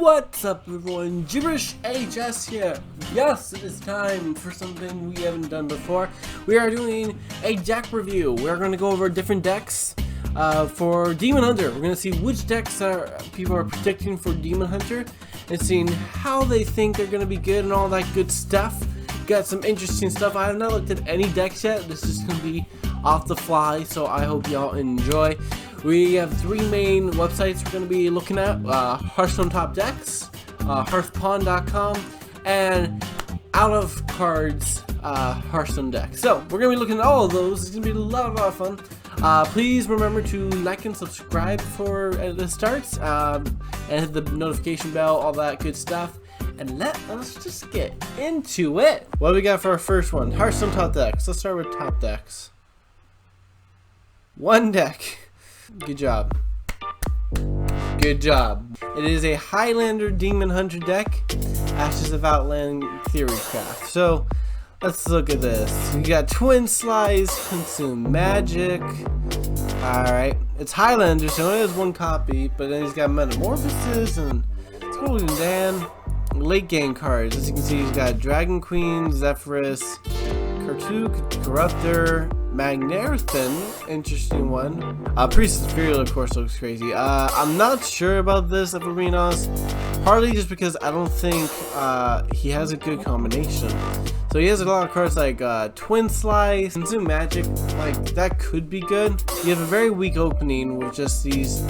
What's up everyone, Gibberish HS here. Yes, it is time for something we haven't done before. We are doing a deck review. We're going to go over different decks for Demon Hunter. We're going to see which decks people are predicting for Demon Hunter and seeing how they think they're going to be good and all that good stuff. Got some interesting stuff. I have not looked at any decks yet. This is going to be off the fly, so I hope y'all enjoy. We have three main websites we're going to be looking at, Hearthstone Top Decks, hearthpawn.com, and Out of Cards Hearthstone Deck. So we're going to be looking at all of those. It's going to be a lot of fun. Please remember to like and subscribe before this starts, and hit the notification bell, all that good stuff. And let us just get into it. What do we got for our first one? Hearthstone Top Decks. Let's start with Top Decks. One deck. Good job. Good job. It is a Highlander Demon Hunter deck. Ashes of Outland Theorycraft. So let's look at this. You got Twin Slice, Consume Magic. Alright. It's Highlander, so it has one copy, but then he's got Metamorphosis and Golden Dan. Late game cards. As you can see, he's got Dragon Queen, Zephyrus, Kartuk, Corruptor, Magnerathan, interesting one. Priestess Imperial, of course, looks crazy. I'm not sure about this, if we're being honest. Partly just because I don't think he has a good combination. So he has a lot of cards like Twin Slice, Consume Magic, like that could be good. You have a very weak opening with just these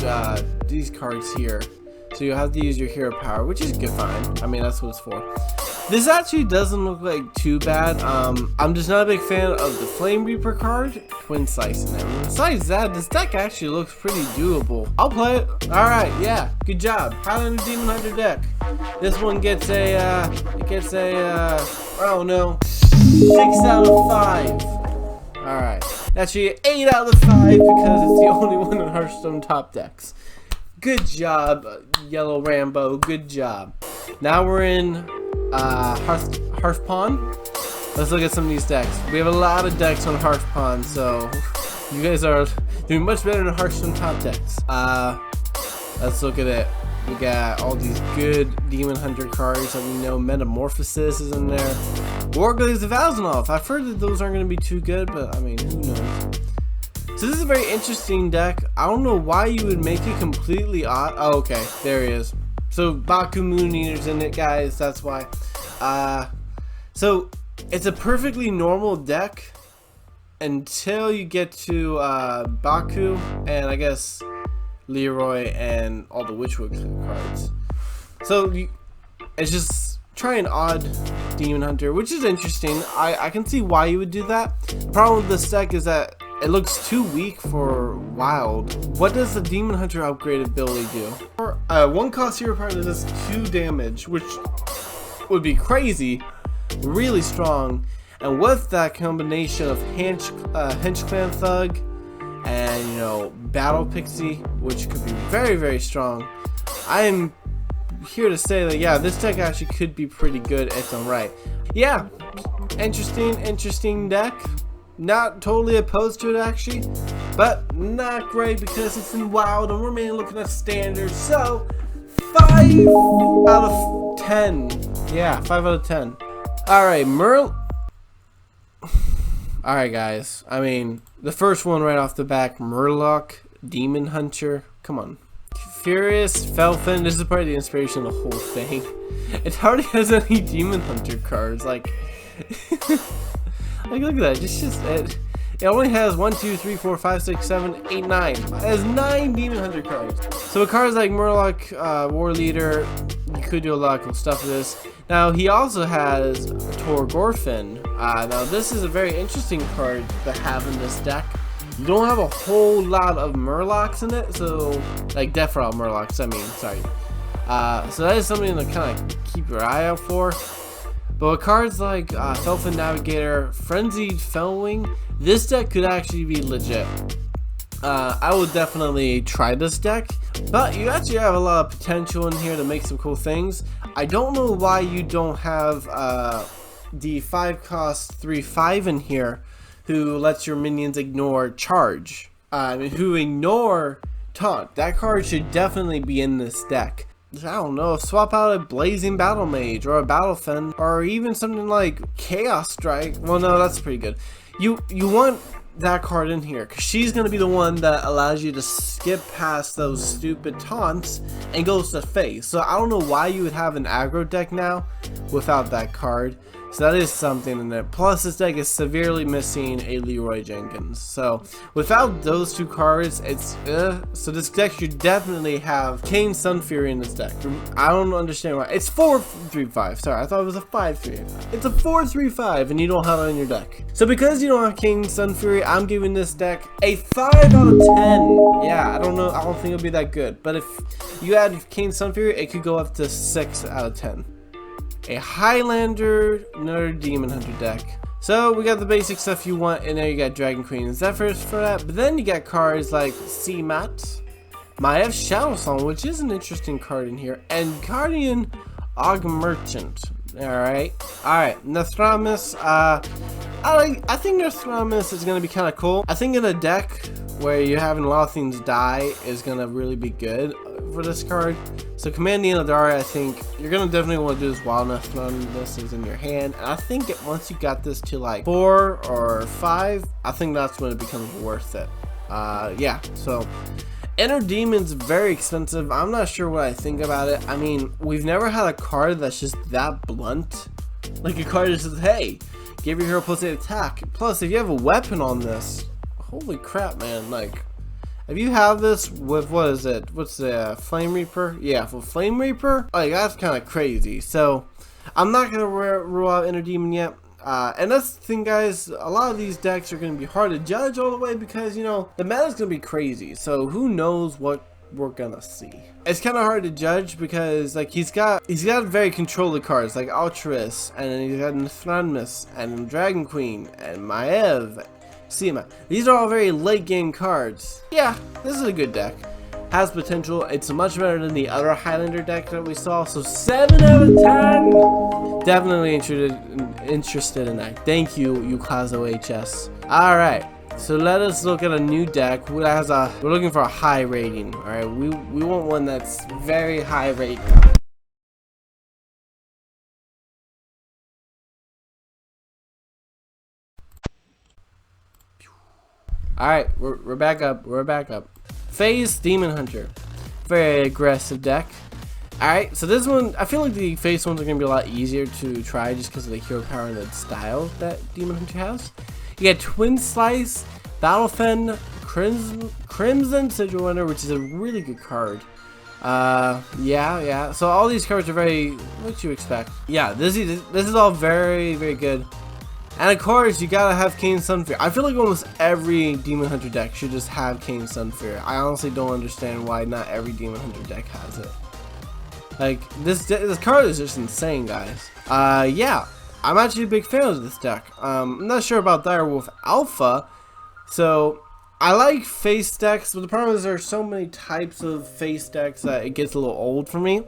cards here. So you have to use your hero power, which is good, fine. I mean, that's what it's for. This actually doesn't look like too bad. I'm just not a big fan of the Flame Reaper card, Twin Slice in there. Besides that, this deck actually looks pretty doable. I'll play it. Alright, yeah, good job. Highlander Demon Hunter deck. This one gets I don't know, 6 out of 5. Alright, actually 8 out of 5 because it's the only one in Hearthstone Top Decks. Good job, Yellow Rambo. Good job. Now we're in Hearthpawn. Let's look at some of these decks. We have a lot of decks on Hearthpawn, so you guys are doing much better than Hearthstone Top Decks. Let's look at it. We got all these good Demon Hunter cards that we know. Metamorphosis is in there. Warglaze of Azanoth. I've heard that those aren't going to be too good, but I mean, who knows? So this is a very interesting deck. I don't know why you would make it completely odd. Oh, okay, there he is. So Baku Moon Eater's in it, guys. That's why. So it's a perfectly normal deck until you get to Baku and I guess Leroy and all the Witchwood cards. So it's just try an odd Demon Hunter, which is interesting. I can see why you would do that. The problem with this deck is that it looks too weak for Wild. What does the Demon Hunter upgrade ability do? One cost hero power that does 2 damage, which would be crazy, really strong. And with that combination of Hench Clan Thug and, you know, Battle Pixie, which could be very, very strong, I am here to say that, yeah, this deck actually could be pretty good if done right. Yeah, interesting deck. Not totally opposed to it actually, but not great because it's in Wild and we're mainly looking at Standard. So 5 out of 10. Yeah, 5 out of 10. Alright, Alright guys, I mean, the first one right off the back, Murloc Demon Hunter. Come on. Furious Felfin. This is probably the inspiration of the whole thing. It hardly has any Demon Hunter cards, like like, look at that. It only has 1, 2, 3, 4, 5, 6, 7, 8, 9. It has 9 Demon Hunter cards. So with cards like Murloc, War Leader, you could do a lot of cool stuff with this. Now he also has Torgorfin. Now this is a very interesting card to have in this deck. You don't have a whole lot of Murlocs in it, so like Deathrow Murlocs. I mean, sorry. So that is something to kind of keep your eye out for. But with cards like Felfin Navigator, Frenzied Fellwing, this deck could actually be legit. I would definitely try this deck, but you actually have a lot of potential in here to make some cool things. I don't know why you don't have the 5-cost 3/5 in here who lets your minions ignore charge. Who ignore taunt. That card should definitely be in this deck. I don't know, swap out a Blazing Battle Mage or a Battle Fen or even something like Chaos Strike. Well, no, that's pretty good. You want that card in here because she's going to be the one that allows you to skip past those stupid taunts and goes to face. So I don't know why you would have an aggro deck now without that card. So that is something in there. Plus, this deck is severely missing a Leroy Jenkins. So without those two cards, it's so this deck should definitely have Kane Sunfury in this deck. I don't understand why. It's 4-3-5. Sorry, I thought it was a 5-3-5. It's a 4-3-5, and you don't have it in your deck. So because you don't have Kane Sunfury, I'm giving this deck a 5 out of 10. Yeah, I don't know. I don't think it'll be that good. But if you add Kane Sunfury, it could go up to 6 out of 10. A Highlander, another Demon Hunter deck. So we got the basic stuff you want in there. You got Dragon Queen and Zephyrs for that, but then you got cards like C-Mat, Maiev Shadow Song, which is an interesting card in here, and Guardian Og Merchant. Alright, Nathramis. I think Nathramis is going to be kind of cool. I think in a deck where you're having a lot of things die is going to really be good for this card. So Commanding Eldari, I think you're going to definitely want to do this while Nathramis is in your hand. And I think once you got this to like 4 or 5, I think that's when it becomes worth it. Yeah, so Inner Demon's very expensive. I'm not sure what I think about it. I mean, we've never had a card that's just that blunt. Like a card that says, hey, give your hero +8 attack. Plus, if you have a weapon on this, holy crap, man. Like, if you have this with, what is it? What's the Flame Reaper? Yeah, for Flame Reaper, like, that's kind of crazy. So, I'm not going to rule out Inner Demon yet. And that's the thing, guys, a lot of these decks are going to be hard to judge all the way because, you know, the meta's going to be crazy. So who knows what we're going to see. It's kind of hard to judge because, like, he's got very controlled cards like Altruist, and then he's got Nathramis, and Dragon Queen, and Maiev, Sima. These are all very late game cards. Yeah, this is a good deck. Has potential. It's much better than the other Highlander deck that we saw. So 7 out of 10. Definitely interested in that. Thank you, Yukazo HS. All right. So let us look at a new deck. We're looking for a high rating. All right. We want one that's very high rating. All right. We're back up. We're back up. Phase Demon Hunter, very aggressive deck. Alright, so this one, I feel like the Phase ones are going to be a lot easier to try just because of the hero power and the style that Demon Hunter has. You get Twin Slice, Battle Fen, Crimson Sigil Runner, which is a really good card. Yeah, so all these cards are very, what you expect. Yeah, this is all very, very good. And of course, you gotta have Kane Sunfury. I feel like almost every Demon Hunter deck should just have Kane Sunfury. I honestly don't understand why not every Demon Hunter deck has it. Like, this card is just insane, guys. Yeah, I'm actually a big fan of this deck. I'm not sure about Direwolf Alpha. So, I like face decks, but the problem is there are so many types of face decks that it gets a little old for me.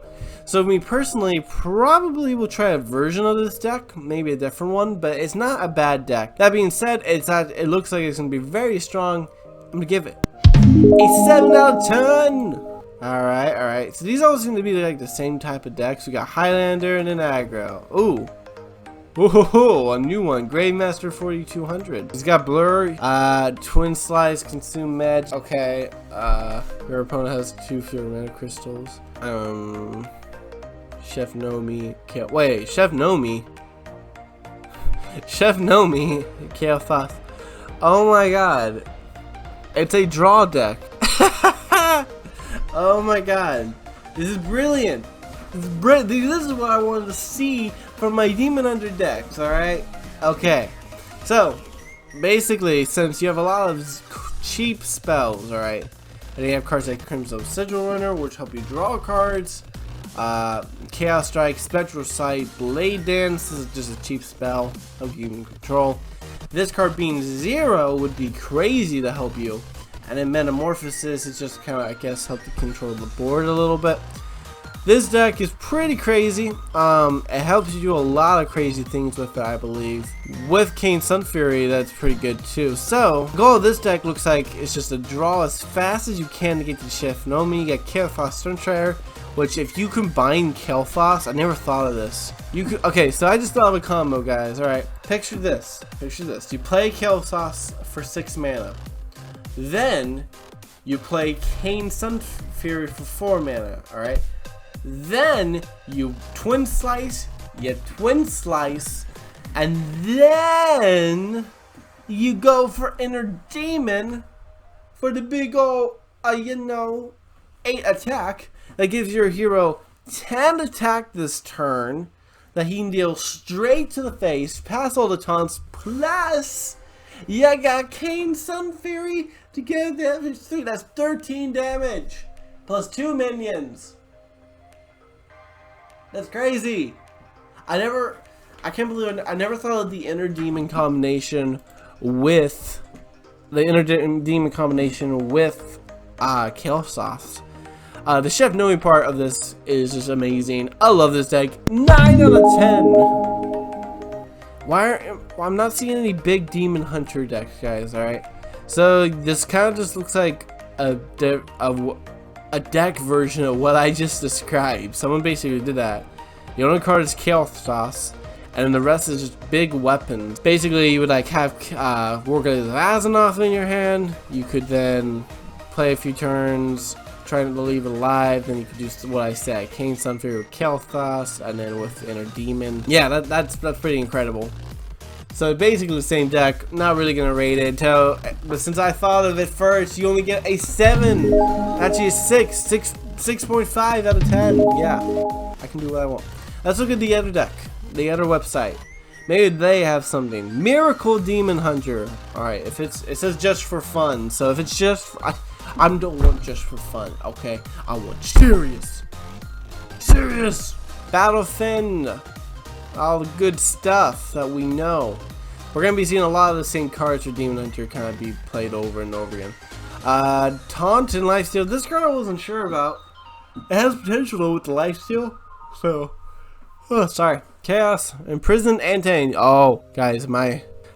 So me personally, probably will try a version of this deck, maybe a different one, but it's not a bad deck. That being said, it looks like it's going to be very strong. I'm going to give it a 7 out of 10. Alright. So these all seem to be like the same type of decks. We got Highlander and an aggro. Ooh. Whoa, a new one. Gravemaster 4200. He's got Blur, Twin Slice, Consume Match. Okay, your opponent has 2 fewer mana crystals. Chef Nomi. Wait, Chef Nomi? Chef Nomi. Chaos. Oh my god. It's a draw deck. Oh my god. This is brilliant. This is what I wanted to see from my Demon Hunter decks, alright? Okay. So, basically, since you have a lot of cheap spells, alright? And you have cards like Crimson Sigil Runner, which help you draw cards. Chaos Strike, Spectral Sight, Blade Dance, this is just a cheap spell, help you in control. This card being 0 would be crazy to help you. And then Metamorphosis is just kind of, I guess, help to control the board a little bit. This deck is pretty crazy. It helps you do a lot of crazy things with it, I believe. With Kane Sunfury, that's pretty good too. So, the goal of this deck looks like it's just to draw as fast as you can to get to Chef Nomi. You got Chaos Stuntrayer, which if you combine Kael'thas, I never thought of this. You could, okay, so I just thought of a combo, guys. All right, picture this. Picture this. You play Kael'thas for 6 mana. Then you play Kain Sunfury for 4 mana. All right. Then you twin slice. And then you go for Inner Demon for the big ol' 8 attack that gives your hero 10 attack this turn that he can deal straight to the face, pass all the taunts, plus you got Kain Sunfury to give damage 3. That's 13 damage plus 2 minions. That's crazy. I can't believe I never thought of the Inner Demon combination with Kael'thas. The Chef Noe part of this is just amazing. I love this deck. 9 out of 10. I'm not seeing any big Demon Hunter decks, guys. All right, so this kind of just looks like a deck version of what I just described. Someone basically did that. The only card is Kael'thas, and then the rest is just big weapons. Basically, you would like have Wargate Azanoth in your hand. You could then play a few turns, trying to leave it alive. Then you could do what I said: Kain Sunfury with Kael'thas, and then with Inner Demon. Yeah, that's pretty incredible. So basically the same deck. Not really gonna rate it, but since I thought of it first, you only get a 7. Actually, a 6.5 out of 10. Yeah, I can do what I want. Let's look at the other deck, the other website. Maybe they have something. Miracle Demon Hunter. All right, it says just for fun. So if it's just, I don't want just for fun. Okay, I want serious. Battle Fin. All the good stuff that we know. We're gonna be seeing a lot of the same cards for Demon Hunter kind of be played over and over again. Taunt and Lifesteal. This card I wasn't sure about. It has potential though with the Lifesteal. So. Oh, sorry. Chaos, Imprisoned, Antane. Oh, guys,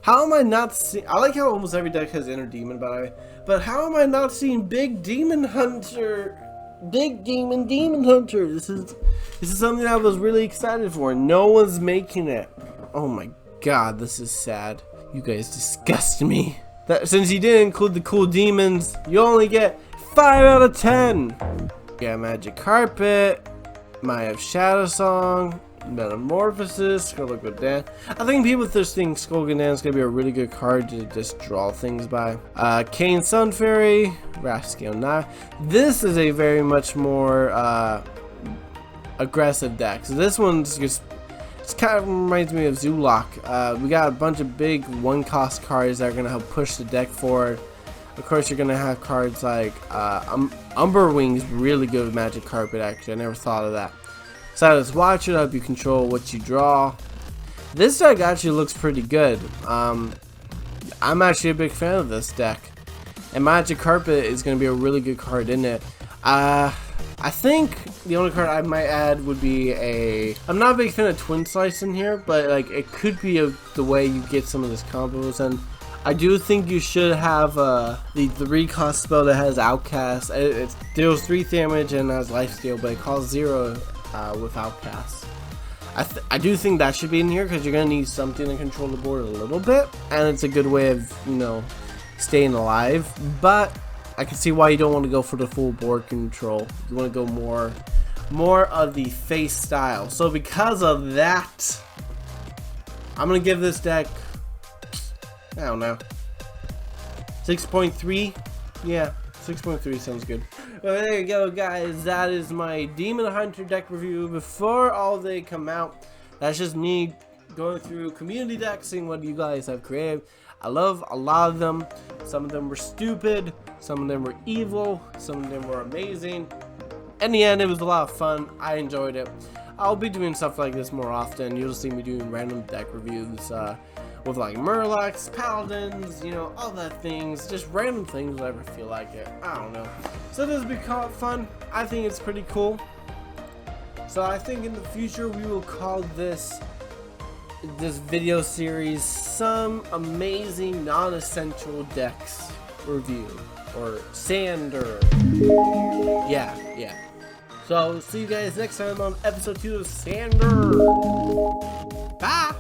how am I not seeing? I like how almost every deck has Inner Demon, by the way. But how am I not seeing Big Demon Hunter? Big Demon Hunter. This is something I was really excited for. No one's making it. Oh my god, this is sad. You guys disgust me. Since you didn't include the cool demons, you only get 5 out of 10. You got Magic Carpet, Maya of Shadow Song, Metamorphosis, Skullgrind Dan. I think people just think Skullgrind Dan is going to be a really good card to just draw things by. Kain Sunfury, Rascal Knife. This is a very much more aggressive deck. So this one's just, it kind of reminds me of Zulok. We got a bunch of big one-cost cards that are going to help push the deck forward. Of course, you're going to have cards like Umberwing's really good with Magic Carpet, actually. I never thought of that. So let's watch it up. You control what you draw. This deck actually looks pretty good. I'm actually a big fan of this deck. And Magic Carpet is going to be a really good card in it. I think the only card I might add would be I'm not a big fan of Twin Slice in here, but like it could be the way you get some of these combos. And I do think you should have the 3-cost spell that has Outcast. It deals 3 damage and has Lifesteal, but it costs 0 with Outcast. I do think that should be in here because you're going to need something to control the board a little bit, and it's a good way of, you know, staying alive. But I can see why you don't want to go for the full board control. You want to go more of the face style. So because of that, I'm going to give this deck, I don't know, 6.3. Yeah, 6.3 sounds good. Well, there you go, guys. That is my Demon Hunter deck review before all they come out. That's just me going through community decks, seeing what you guys have created. I love a lot of them. Some of them were stupid, some of them were evil, some of them were amazing. In the end, it was a lot of fun. I enjoyed it. I'll be doing stuff like this more often. You'll see me doing random deck reviews with like Murlocs, Paladins, you know, all that things. Just random things whenever I feel like it. I don't know. So this will be fun. I think it's pretty cool. So I think in the future we will call this video series Some Amazing Non-Essential Decks Review, or SANDR. Yeah. So see you guys next time on episode 2 of SANDR. Bye.